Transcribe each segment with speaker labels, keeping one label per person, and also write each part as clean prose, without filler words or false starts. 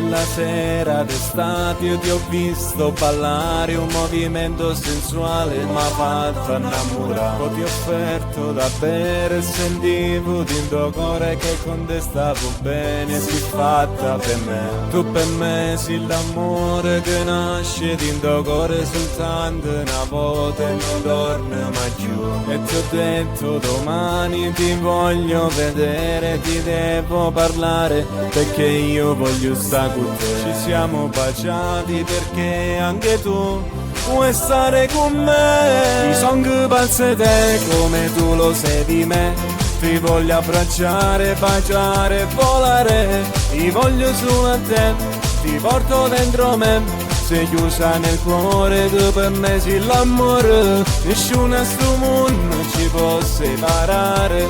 Speaker 1: quella sera d'estate io ti ho visto ballare, un movimento sensuale m'ha fatto innamorare. Poi ti ho offerto da bere e sentivo dentro cuore che con te stavo bene, si fatta per me. Tu per me sei l'amore che nasce dentro cuore soltanto una volta e non torna mai più. E ti ho detto domani ti voglio vedere, ti devo parlare perché io voglio stare con te. Ci siamo baciati perché anche tu vuoi stare con me. I song pazze te come tu lo sei di me, ti voglio abbracciare, baciare, volare. Ti voglio solo a te, ti porto dentro me. Sei chiusa nel cuore, tu per me sei l'amore. Nessuno a sto mondo ci può separare,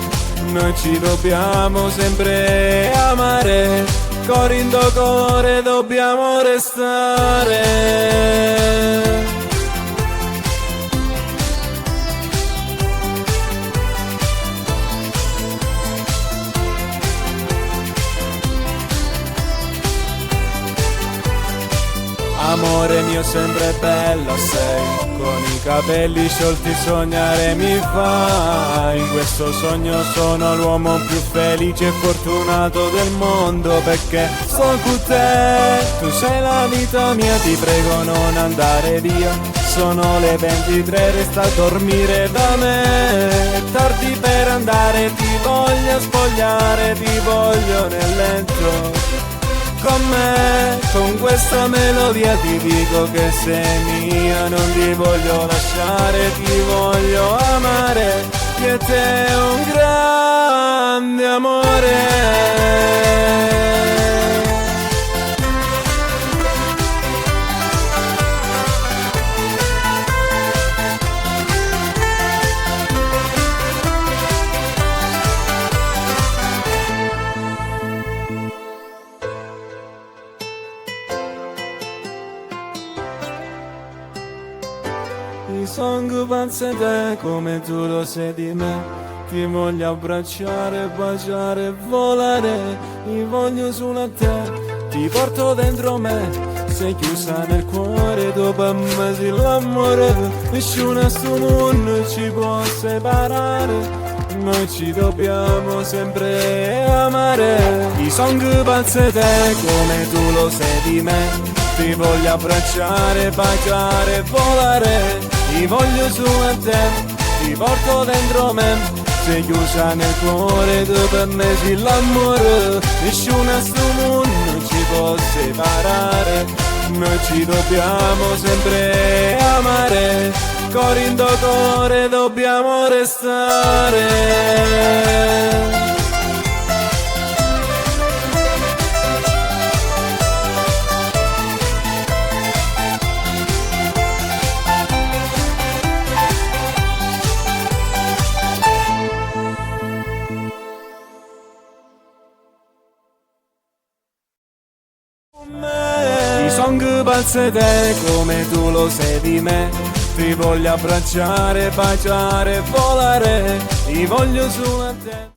Speaker 1: noi ci dobbiamo sempre amare. Cuore in tuo cuore dobbiamo restare. Amore mio sempre bella sei, con i capelli sciolti sognare mi fa. In questo sogno sono l'uomo più felice e fortunato del mondo perché sto con te. Tu sei la vita mia, ti prego non andare via. Sono le 23, resta a dormire da me. È tardi per andare, ti voglio spogliare, ti voglio nel letto con me. Con questa melodia ti dico che sei mia, non ti voglio lasciare, ti voglio amare, che te è un grande amore. I song pazze te come tu lo sei di me, ti voglio abbracciare, baciare, volare. Ti voglio solo a te, ti porto dentro me. Sei chiusa nel cuore, tu per me sei l'amore. Nessuno a sto mondo ci può separare, noi ci dobbiamo sempre amare. I song pazze te come tu lo sei di me, ti voglio abbracciare, baciare, volare. Ti voglio su a te, ti porto dentro me. Sei chiusa nel cuore, tu per me sei l'amore. Nessuno a sto mondo ci può separare, noi ci dobbiamo sempre amare. Cuore in tuo cuore dobbiamo restare. I song pazze te come tu lo sei di me, ti voglio abbracciare, baciare, volare. Ti voglio su a te.